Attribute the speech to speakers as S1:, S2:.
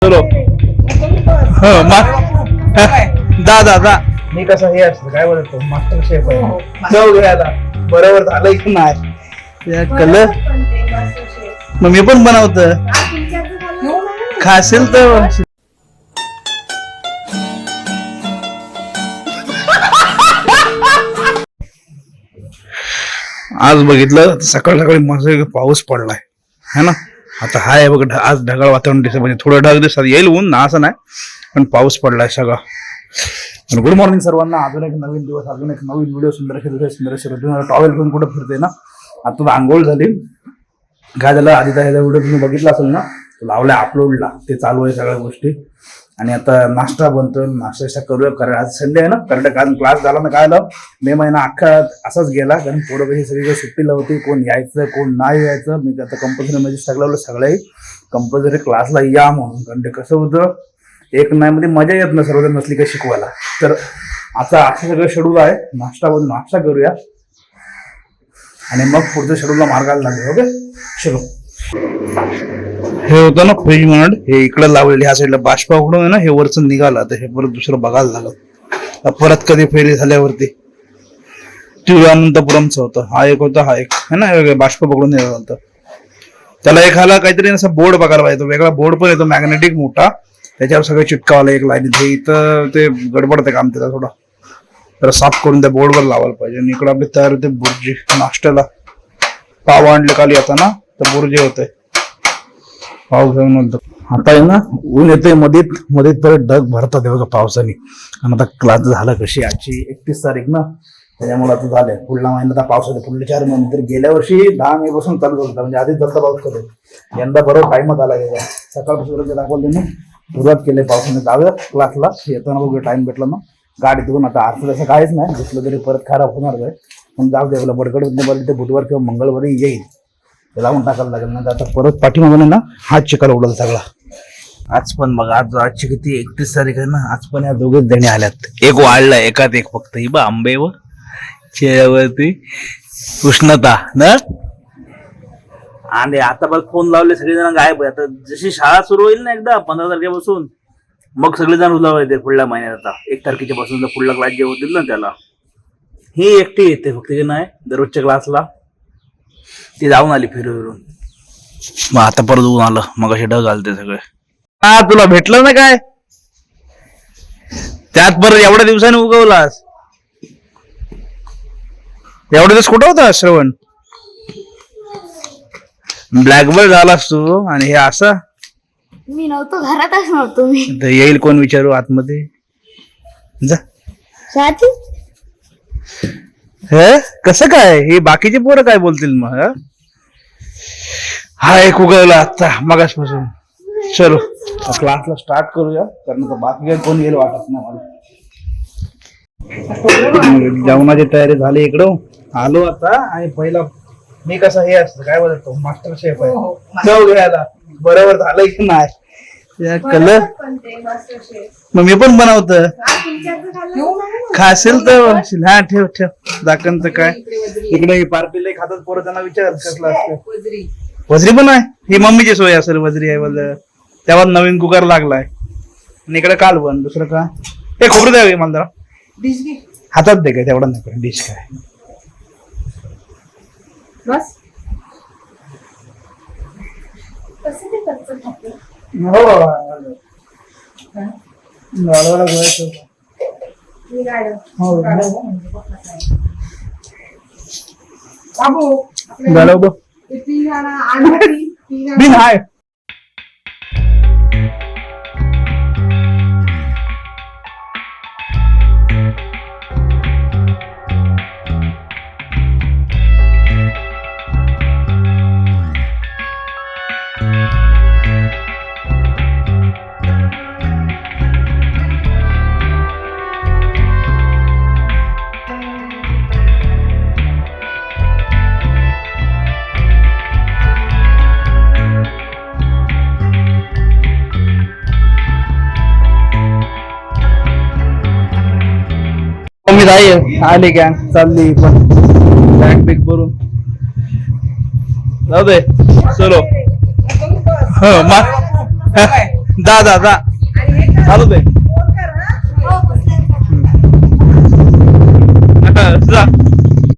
S1: चलो हो दा
S2: मी कसं हे असतं काय बोलतो मास्टर शेफ आहे चव घ्यायला बरोबर झालं की नाही
S1: कलर मग मी पण बनवत खाशील तर आज बघितलं सकाळ सकाळी मस्त पाऊस पडलाय है ना. आता हाय बघ आज ढगाळ वातावरण दिसत म्हणजे थोडं ढग दिसत येईल ऊन ना असं नाही पण पाऊस पडलाय सगळा. गुड मॉर्निंग सर्वांना. अजून एक नवीन दिवस अजून एक नवीन व्हिडिओ सुंदर टॉवेल घेऊन कुठं फिरते ना. आता आंघोळ झाली काय झालं आधी ह्याचा व्हिडिओ तुम्ही बघितला असेल ना लावलाय अपलोडला ते चालू आहे सगळ्या गोष्टी. आणि आता नाश्ता बनतो नाश्ता करूया कारण आज संडे आहे ना कारण क्लास झाला ना काय आलं मे महिना अख्खा असाच गेला कारण पोरं कशी सगळी सुट्टीला होती कोण यायचं कोण नाही यायचं. मी आता कंपल्सरी मेसेज टाकला सगळ्याही कंपल्सरी क्लासला या म्हणून कारण ते कसं होतं एक नाही मध्ये मजा येत ना सर्वजण नसली का शिकवायला. तर आता असं सगळं शेड्यूल आहे नाश्ता करूया आणि मग पुढच्या शेड्यूलला मार्गाला लागेल. ओके चलो. हे होतं ना फ्रीज म्हणून हे इकडे लावलेलं ह्या साईडला बाष्पा उघडून आहे ना हे वरचं निघालं तर हे परत दुसरं बघायला लागलं परत कधी फेरी झाल्यावरती तिरुवनंतपुरमचं होतं हा एक होता हा एक है ना बाष्प पकडून होतं त्याला एक हाला काहीतरी असं बोर्ड बघायला पाहिजे वेगळा बोर्ड पण येतो मॅग्नेटिक मोठा त्याच्यावर सगळं चिटकावाला एक लाईन इथं ते गडबडतं काम त्याला थोडं तर साफ करून त्या बोर्डवर लावायला पाहिजे. आणि इकडे आपली तयार होते बुर्जी नाश्त्याला पाव आणले काल येताना तर बुर्जी होते पाव घेऊन होतं. आता आहे ना ऊन येते मध्ये परत ढग भरतात बघा पावसाने. आणि आता क्लास झाला कशी आजची 31 तारीख ना त्याच्यामुळे आता झालंय पुढला महिन्यात आता पाऊस होते पुढले 4 महिने. तर गेल्या वर्षी 10 मे पासून चालू होता म्हणजे आधीच जास्त पाऊस होतो यंदा बरोबर टाइमच आला गेला सकाळपासून दाखवले ना सुरुवात केली पावसाने जाऊया क्लासला येताना बघूया टाइम भेटला ना गाडी धुवून आता अर्थ तसं काहीच नाही घेतलं तरी परत खराब होणार आहे पण जाऊ दे आपला बडगड ते बुधवार किंवा मंगळवारी येईल ते लावून टाकायला लागेल ना आता परत पाठीमागून ना हात चिकायला उडल सगळा. आज पण बघा आजची किती 31 तारीख आहे ना आज पण या दोघेच देणे आल्यात एक वाढलाय एकात एक फक्त ही बा आंबेवर चेहऱ्यावरती उष्णता ना. आणि आता बघ फोन लावले सगळेजण गायब आता जशी शाळा सुरू होईल ना एकदा 15 तारखेपासून मग सगळेजण उलाव येते पुढल्या महिन्यात. आता 1 तारखेच्या पासून पुढला क्लास जे होतील ना त्याला ही एकटी येते फक्त की नाही दररोजच्या क्लासला ती जाऊन आली फिरून मग आता परत ऊन आलं मग असे ढग आलते सगळे. हा तुला भेटलं ना काय त्यात परत एवढ्या दिवसाने उगवलास एवढ्या दिवस कुठं होता श्रवण ब्लॅकबर्ड झालास तू आणि हे असं
S3: मी नव्हतो घरातच नव्हतो मी
S1: येईल कोण विचारू आतमध्ये जा हे कसं काय हे बाकीचे पोरं काय बोलतील मग हा एक उगवला आता मगासपासून. चलो क्लासला स्टार्ट करूया कारण बाकी काही कोण येईल वाटत नाही मला. जेवणाची तयारी झाली इकडं आलो आता आणि पहिला मी कसं हे असतं काय बोलतो मास्टर शेफ आहे चव घ्यायला बरोबर झालं की नाही कलर मग मी पण बनवत खाशील तर हा ठेव दाखन तर काय इकडे पार्टीला खातात पोरं त्यांना विचार कसलं असतं वजरी पण आहे ही मम्मीची सोय असेल वजरी आहे बोल तेव्हा नवीन कुकर लागलाय आणि इकडे काल पण दुसरं काय ते खोबरं द्यावे मला जरा हातात दे काय तेवढा नाही डिश काय
S3: बस
S1: बिन हाय मी आले गॅंग चालली पण बॅग बिग भरून जाऊ दे चलो हो जा जा जा चालू दे जा